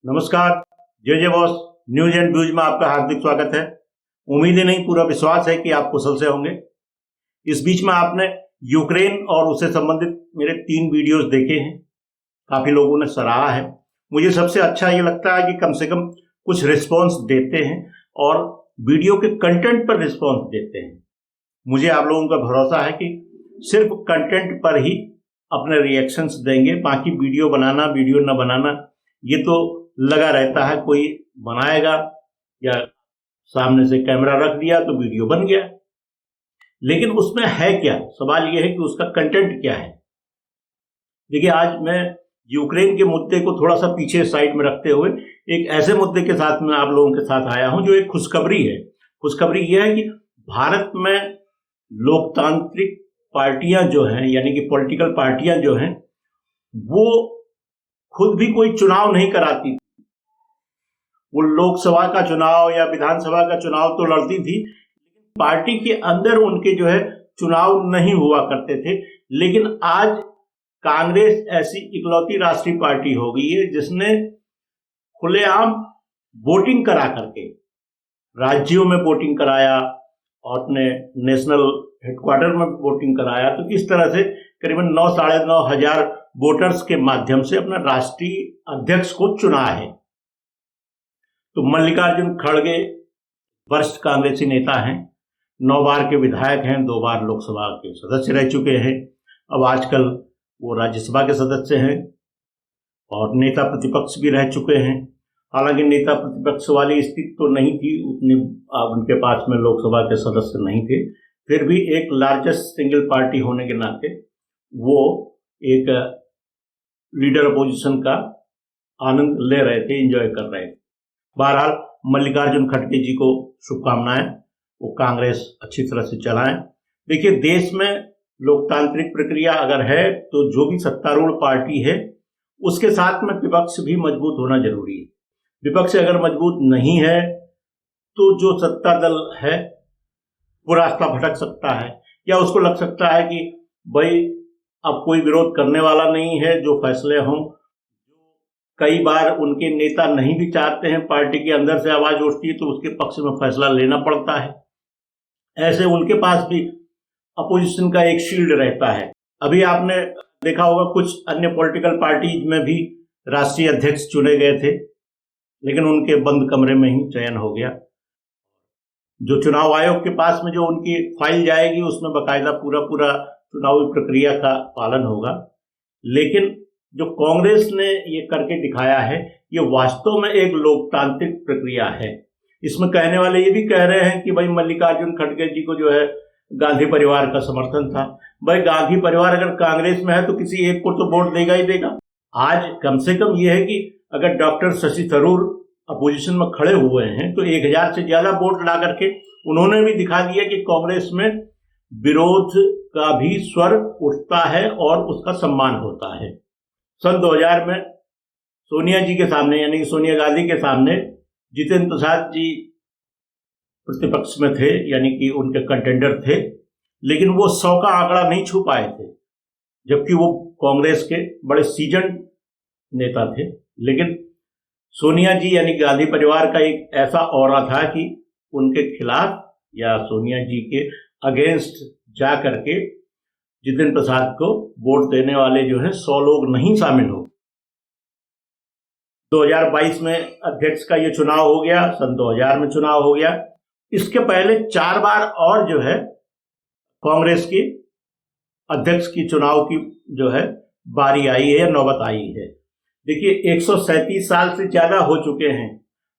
नमस्कार। जय boss news and views में आपका हार्दिक स्वागत है। उम्मीद ही नहीं पूरा विश्वास है कि आप कुशल से होंगे। इस बीच में आपने यूक्रेन और उससे संबंधित मेरे 3 वीडियोस देखे हैं, काफी लोगों ने सराहा है। मुझे सबसे अच्छा ये लगता है कि कम से कम कुछ रिस्पॉन्स देते हैं और वीडियो के कंटेंट पर रिस्पॉन्स देते हैं। मुझे आप लोगों का भरोसा है कि सिर्फ कंटेंट पर ही अपने रिएक्शंस देंगे, बाकी वीडियो बनाना वीडियो न बनाना ये तो लगा रहता है। कोई बनाएगा या सामने से कैमरा रख दिया तो वीडियो बन गया, लेकिन उसमें है क्या? सवाल यह है कि उसका कंटेंट क्या है। देखिए, आज मैं यूक्रेन के मुद्दे को थोड़ा सा पीछे साइड में रखते हुए एक ऐसे मुद्दे के साथ में आप लोगों के साथ आया हूं जो एक खुशखबरी है। खुशखबरी यह है कि भारत में लोकतांत्रिक पार्टियां जो हैं, यानी कि पॉलिटिकल पार्टियां जो हैं, वो खुद भी कोई चुनाव नहीं कराती। वो लोकसभा का चुनाव या विधानसभा का चुनाव तो लड़ती थी, लेकिन पार्टी के अंदर उनके जो है चुनाव नहीं हुआ करते थे। लेकिन आज कांग्रेस ऐसी इकलौती राष्ट्रीय पार्टी हो गई है जिसने खुलेआम वोटिंग करा करके राज्यों में वोटिंग कराया और अपने नेशनल हेडक्वार्टर में वोटिंग कराया। तो इस तरह से करीबन 9 साढ़े 9 हजार वोटर्स के माध्यम से अपना राष्ट्रीय अध्यक्ष को चुना है। तो मल्लिकार्जुन खड़गे वरिष्ठ कांग्रेसी नेता हैं, 9 बार के विधायक हैं, 2 बार लोकसभा के सदस्य रह चुके हैं। अब आजकल वो राज्यसभा के सदस्य हैं और नेता प्रतिपक्ष भी रह चुके हैं। हालांकि नेता प्रतिपक्ष वाली स्थिति तो नहीं थी उतनी, उनके पास में लोकसभा के सदस्य नहीं थे, फिर भी एक लार्जेस्ट सिंगल पार्टी होने के नाते वो एक लीडर अपोजिशन का आनंद ले रहे थे, एंजॉय कर रहे थे। बहरहाल मल्लिकार्जुन खड़गे जी को शुभकामनाएं, वो कांग्रेस अच्छी तरह से चलाएं। देखिए, देश में लोकतांत्रिक प्रक्रिया अगर है तो जो भी सत्तारूढ़ पार्टी है उसके साथ में विपक्ष भी मजबूत होना जरूरी है। विपक्ष अगर मजबूत नहीं है तो जो सत्ता दल है वो रास्ता भटक सकता है, या उसको लग सकता है कि भाई अब कोई विरोध करने वाला नहीं है, जो फैसले हों। कई बार उनके नेता नहीं भी चाहते हैं, पार्टी के अंदर से आवाज उठती है तो उसके पक्ष में फैसला लेना पड़ता है। ऐसे उनके पास भी अपोजिशन का एक शील्ड रहता है। अभी आपने देखा होगा कुछ अन्य पॉलिटिकल पार्टीज में भी राष्ट्रीय अध्यक्ष चुने गए थे, लेकिन उनके बंद कमरे में ही चयन हो गया। जो चुनाव आयोग के पास में जो उनकी फाइल जाएगी उसमें बाकायदा पूरा चुनावी प्रक्रिया का पालन होगा। लेकिन जो कांग्रेस ने ये करके दिखाया है ये वास्तव में एक लोकतांत्रिक प्रक्रिया है। इसमें कहने वाले ये भी कह रहे हैं कि भाई मल्लिकार्जुन खड़गे जी को जो है गांधी परिवार का समर्थन था। भाई गांधी परिवार अगर कांग्रेस में है तो किसी एक को तो वोट देगा ही देगा। आज कम से कम ये है कि अगर डॉक्टर शशि थरूर अपोजिशन में खड़े हुए हैं तो 1000 से ज्यादा वोट ला करके उन्होंने भी दिखा दिया कि कांग्रेस में विरोध का भी स्वर उठता है और उसका सम्मान होता है। सन 2000 में सोनिया जी के सामने, यानी कि सोनिया गांधी के सामने जितेंद्र प्रसाद जी प्रतिपक्ष में थे, यानी कि उनके कंटेंडर थे, लेकिन वो 100 का आंकड़ा नहीं छू पाए थे, जबकि वो कांग्रेस के बड़े सीजन नेता थे। लेकिन सोनिया जी यानी गांधी परिवार का एक ऐसा ऑरा था कि उनके खिलाफ या सोनिया जी के अगेंस्ट जा करके जितेंद्र प्रसाद को वोट देने वाले जो हैं 100 लोग नहीं शामिल हो। 2022 में अध्यक्ष का ये चुनाव हो गया, सन 2000 में चुनाव हो गया। इसके पहले 4 बार और जो है कांग्रेस की अध्यक्ष की चुनाव की जो है बारी आई है या नौबत आई है। देखिए, 137 साल से ज्यादा हो चुके हैं।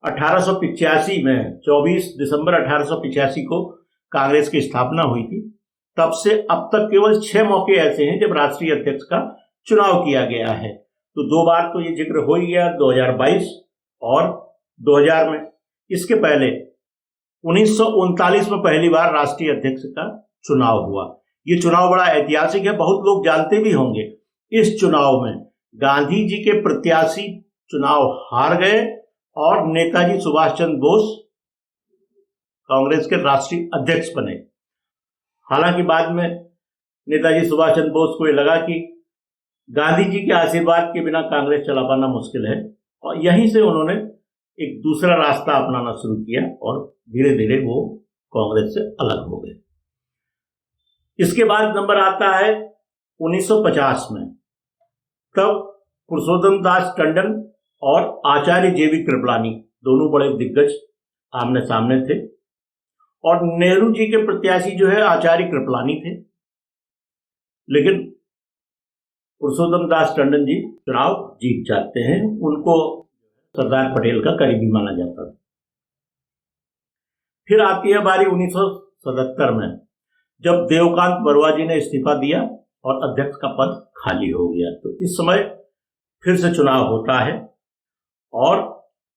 1885 में 24 दिसंबर 1885 को कांग्रेस की स्थापना हुई थी। तब से अब तक केवल 6 मौके ऐसे हैं जब राष्ट्रीय अध्यक्ष का चुनाव किया गया है। तो 2 बार तो ये जिक्र हो ही गया, 2022 और 2000 में। इसके पहले 1939 में पहली बार राष्ट्रीय अध्यक्ष का चुनाव हुआ। ये चुनाव बड़ा ऐतिहासिक है, बहुत लोग जानते भी होंगे। इस चुनाव में गांधी जी के प्रत्याशी चुनाव हार गए और नेताजी सुभाष चंद्र बोस कांग्रेस के राष्ट्रीय अध्यक्ष बने। हालांकि बाद में नेताजी सुभाष चंद्र बोस को ये लगा कि गांधी जी के आशीर्वाद के बिना कांग्रेस चला पाना मुश्किल है और यहीं से उन्होंने एक दूसरा रास्ता अपनाना शुरू किया और धीरे धीरे वो कांग्रेस से अलग हो गए। इसके बाद नंबर आता है 1950 में। तब पुरुषोत्तम दास टंडन और आचार्य जेवी कृपलानी दोनों बड़े दिग्गज आमने सामने थे और नेहरू जी के प्रत्याशी जो है आचार्य कृपलानी थे, लेकिन पुरुषोत्तम दास टंडन जी चुनाव जीत जाते हैं। उनको सरदार पटेल का करीबी माना जाता था। फिर आती है बारी 1977 में, जब देवकांत बरुआ जी ने इस्तीफा दिया और अध्यक्ष का पद खाली हो गया। तो इस समय फिर से चुनाव होता है और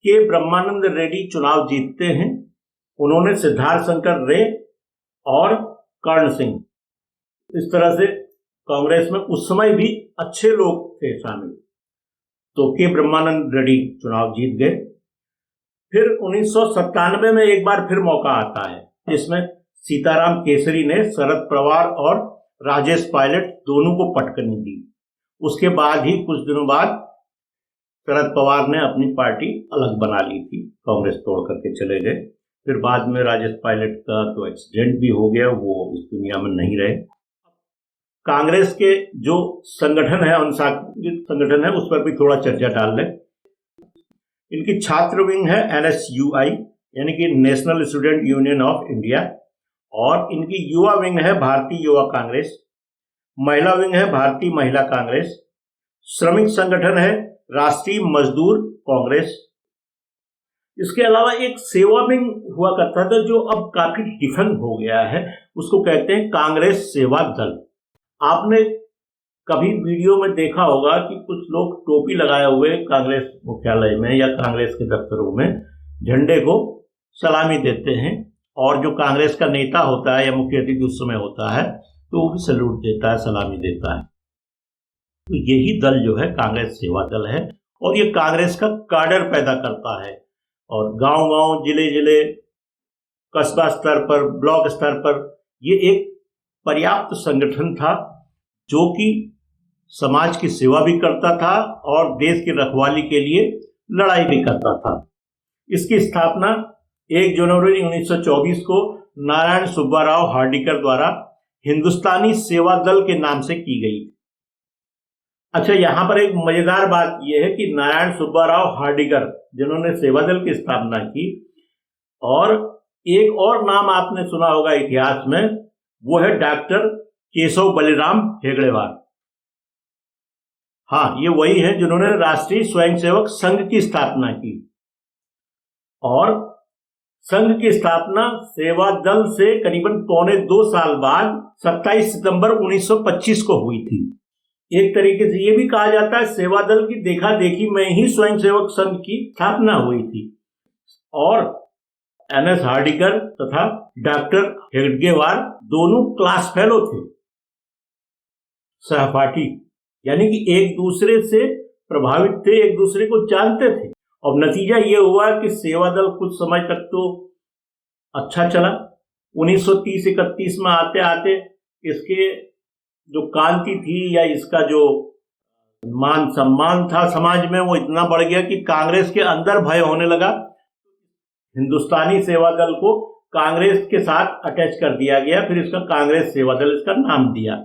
के ब्रह्मानंद रेड्डी चुनाव जीतते हैं। उन्होंने सिद्धार्थ शंकर रे और कर्ण सिंह, इस तरह से कांग्रेस में उस समय भी अच्छे लोग थे शामिल, तो के ब्रह्मानंद रेड्डी चुनाव जीत गए। फिर 1997 में एक बार फिर मौका आता है, जिसमें सीताराम केसरी ने शरद पवार और राजेश पायलट दोनों को पटकनी दी। उसके बाद ही कुछ दिनों बाद शरद पवार ने अपनी पार्टी अलग बना ली थी, कांग्रेस तोड़ करके चले गए। फिर बाद में राजेश पायलट का तो एक्सीडेंट भी हो गया, वो इस दुनिया में नहीं रहे। कांग्रेस के जो संगठन है, अनुशासित संगठन है, उस पर भी थोड़ा चर्चा डाल लें। इनकी छात्र विंग है NSUI, यानी कि national student union of India, और इनकी युवा विंग है भारतीय युवा कांग्रेस, महिला विंग है भारतीय महिला कांग्रेस, श्रमिक संगठन है राष्ट्रीय मजदूर कांग्रेस। इसके अलावा एक सेवा विंग हुआ करता था जो अब काफी डिफरेंट हो गया है, उसको कहते हैं कांग्रेस सेवा दल। आपने कभी वीडियो में देखा होगा कि कुछ लोग टोपी लगाए हुए कांग्रेस मुख्यालय में या कांग्रेस के दफ्तरों में झंडे को सलामी देते हैं, और जो कांग्रेस का नेता होता है या मुख्य अतिथि उस समय होता है तो वो भी सैल्यूट देता है, सलामी देता है। तो यही दल जो है कांग्रेस सेवा दल है, और ये कांग्रेस का काडर पैदा करता है, और गांव-गांव, जिले-जिले, कस्बा स्तर पर, ब्लॉक स्तर पर ये एक पर्याप्त संगठन था जो कि समाज की सेवा भी करता था और देश की रखवाली के लिए लड़ाई भी करता था। इसकी स्थापना 1 जनवरी 1924 को नारायण सुब्बा राव हार्डिकर द्वारा हिंदुस्तानी सेवा दल के नाम से की गई। अच्छा, यहां पर एक मजेदार बात यह है कि नारायण सुब्बा राव हार्डिकर जिन्होंने सेवा दल की स्थापना की, और एक और नाम आपने सुना होगा इतिहास में, वो है डॉक्टर केशव बलिराम हेगड़ेवार। हाँ, ये वही है जिन्होंने राष्ट्रीय स्वयंसेवक संघ की स्थापना की, और संघ की स्थापना सेवा दल से करीबन 1.25 साल बाद 27 सितंबर 1925 को हुई थी। एक तरीके से ये भी कहा जाता है सेवा दल की देखा देखी में ही स्वयंसेवक संघ की स्थापना हुई थी, और NS हार्डिकर तथा डॉक्टर हेगड़ेवार दोनों क्लास फेलो थे, सहपाठी, यानी कि एक दूसरे से प्रभावित थे, एक दूसरे को जानते थे। और नतीजा ये हुआ कि सेवा दल कुछ समय तक तो अच्छा चला। 1930-31 में आते आते इसके जो कांति थी या इसका जो मान सम्मान था समाज में, वो इतना बढ़ गया कि कांग्रेस के अंदर भय होने लगा। हिंदुस्तानी सेवा दल को कांग्रेस के साथ अटैच कर दिया गया, फिर इसका कांग्रेस सेवा दल इसका नाम दिया।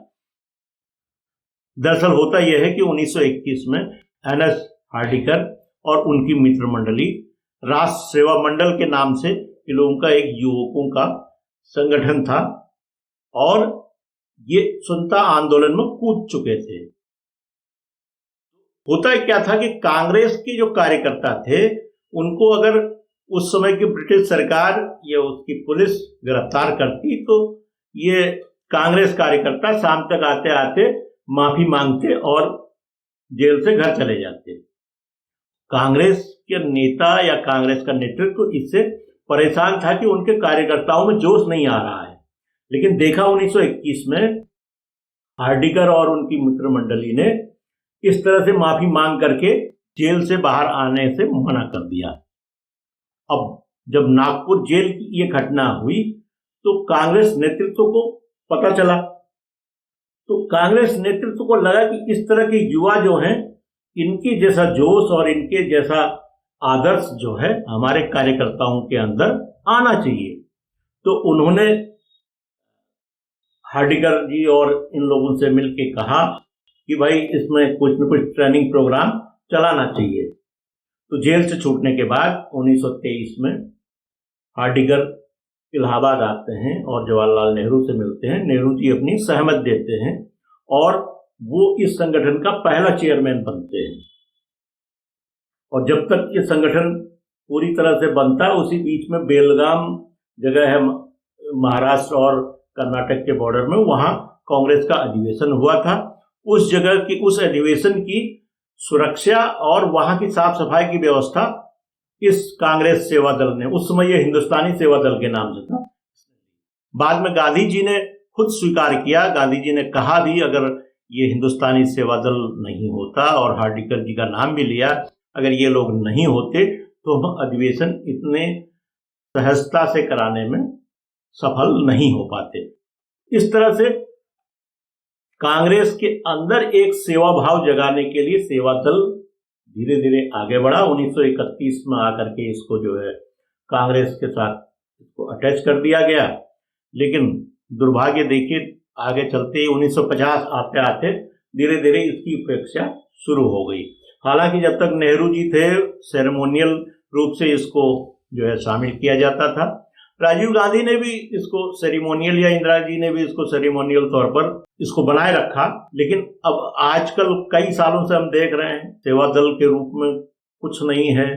दरअसल होता यह है कि 1921 में NS हार्डिकर और उनकी मित्र मंडली राष्ट्र सेवा मंडल के नाम से इन लोगों का एक युवकों का संगठन था, और ये स्वतंत्रता आंदोलन में कूद चुके थे। होता क्या था कि कांग्रेस के जो कार्यकर्ता थे उनको अगर उस समय की ब्रिटिश सरकार या उसकी पुलिस गिरफ्तार करती तो ये कांग्रेस कार्यकर्ता शाम तक आते आते माफी मांगते और जेल से घर चले जाते। कांग्रेस के नेता या कांग्रेस का नेतृत्व इससे परेशान था कि उनके कार्यकर्ताओं में जोश नहीं आ रहा है, लेकिन देखा 1921 में हार्डिकर और उनकी मित्र मंडली ने इस तरह से माफी मांग करके जेल से बाहर आने से मना कर दिया। अब जब नागपुर जेल की ये घटना हुई तो कांग्रेस नेतृत्व को पता चला, तो कांग्रेस नेतृत्व को लगा कि इस तरह के युवा जो हैं इनके जैसा जोश और इनके जैसा आदर्श जो है हमारे कार्यकर्ताओं के अंदर आना चाहिए। तो उन्होंने हार्डिकर जी और इन लोगों से मिलकर कहा कि भाई इसमें कुछ न कुछ ट्रेनिंग प्रोग्राम चलाना चाहिए। तो जेल से छूटने के बाद 1923 में हार्डिकर इलाहाबाद आते हैं और जवाहरलाल नेहरू से मिलते हैं। नेहरू जी अपनी सहमत देते हैं और वो इस संगठन का पहला चेयरमैन बनते हैं। और जब तक ये संगठन पूरी तरह से बनता है, उसी बीच में बेलगाम जगह है महाराष्ट्र और कर्नाटक के बॉर्डर में, वहां कांग्रेस का अधिवेशन हुआ था। उस जगह की, उस अधिवेशन की सुरक्षा और वहां की साफ सफाई की व्यवस्था इस कांग्रेस सेवा दल ने, उस समय यह हिंदुस्तानी सेवा दल के नाम से था। बाद में गांधी जी ने खुद स्वीकार किया, गांधी जी ने कहा भी अगर ये हिंदुस्तानी सेवा दल नहीं होता, और हार्डिकर जी का नाम भी लिया, अगर ये लोग नहीं होते तो हम अधिवेशन इतने सहजता से कराने में सफल नहीं हो पाते। इस तरह से कांग्रेस के अंदर एक सेवा भाव जगाने के लिए सेवा दल धीरे धीरे आगे बढ़ा। 1931 में आकर के इसको जो है कांग्रेस के साथ इसको अटैच कर दिया गया। लेकिन दुर्भाग्य देखिए, आगे चलते 1950 आते आते धीरे धीरे इसकी उपेक्षा शुरू हो गई। हालांकि जब तक नेहरू जी थे, सेरेमोनियल रूप से इसको जो है शामिल किया जाता था। राजीव गांधी ने भी इसको सेरेमोनियल, या इंदिरा जी ने भी इसको सेरेमोनियल तौर पर इसको बनाए रखा। लेकिन अब आजकल कई सालों से हम देख रहे हैं सेवा दल के रूप में कुछ नहीं है,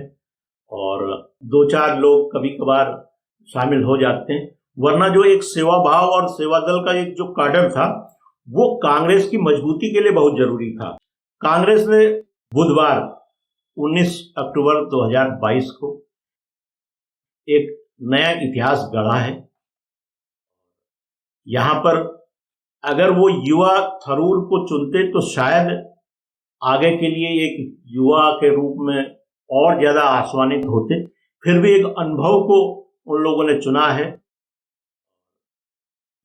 और 2-4 लोग कभी कभार शामिल हो जाते हैं। वरना जो एक सेवा भाव और सेवा दल का एक जो काडर था, वो कांग्रेस की मजबूती के लिए बहुत जरूरी था। कांग्रेस ने बुधवार 19 अक्टूबर 2022 को एक नया इतिहास गढ़ा है। यहां पर अगर वो युवा थरूर को चुनते तो शायद आगे के लिए एक युवा के रूप में और ज्यादा आश्वानित होते। फिर भी एक अनुभव को उन लोगों ने चुना है।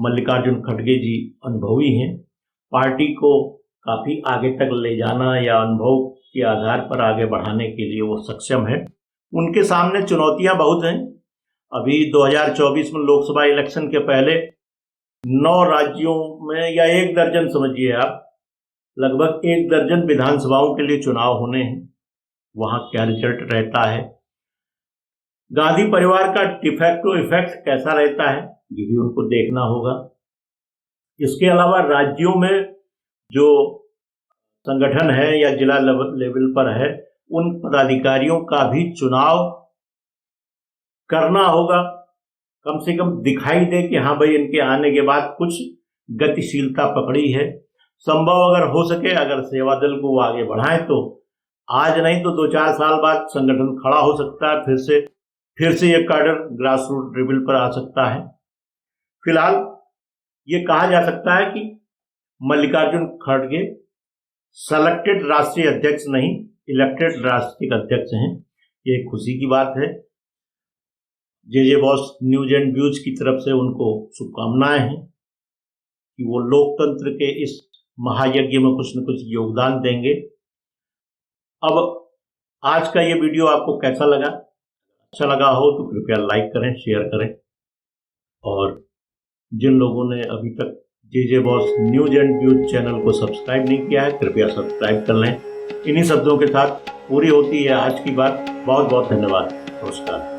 मल्लिकार्जुन खड़गे जी अनुभवी हैं, पार्टी को काफी आगे तक ले जाना या अनुभव के आधार पर आगे बढ़ाने के लिए वो सक्षम है। उनके सामने चुनौतियां बहुत हैं। अभी 2024 में लोकसभा इलेक्शन के पहले 9 राज्यों में, या 1 दर्जन समझिए आप, लगभग 1 दर्जन विधानसभाओं के लिए चुनाव होने हैं। वहां क्या रिजल्ट रहता है, गांधी परिवार का डिफेक्टो इफेक्ट कैसा रहता है, ये भी उनको देखना होगा। इसके अलावा राज्यों में जो संगठन है या जिला लेवल पर है, उन पदाधिकारियों का भी चुनाव करना होगा। कम से कम दिखाई दे कि हाँ भाई, इनके आने के बाद कुछ गतिशीलता पकड़ी है। संभव अगर हो सके, अगर सेवा दल को वो आगे बढ़ाएं तो आज नहीं तो 2-4 साल बाद संगठन खड़ा हो सकता है। फिर से ये कैडर ग्रास रूट लेवल पर आ सकता है। फिलहाल ये कहा जा सकता है कि मल्लिकार्जुन खड़गे सेलेक्टेड राष्ट्रीय अध्यक्ष नहीं, इलेक्टेड राष्ट्रीय अध्यक्ष हैं। ये खुशी की बात है। जे बॉस न्यूज एंड व्यूज की तरफ से उनको शुभकामनाएं हैं कि वो लोकतंत्र के इस महायज्ञ में कुछ न कुछ योगदान देंगे। अब आज का ये वीडियो आपको कैसा लगा? अच्छा लगा हो तो कृपया लाइक करें, शेयर करें, और जिन लोगों ने अभी तक J Boss news and views channel को सब्सक्राइब नहीं किया है, कृपया सब्सक्राइब कर लें। इन्हीं शब्दों के साथ पूरी होती है आज की बात। बहुत बहुत धन्यवाद। नमस्कार।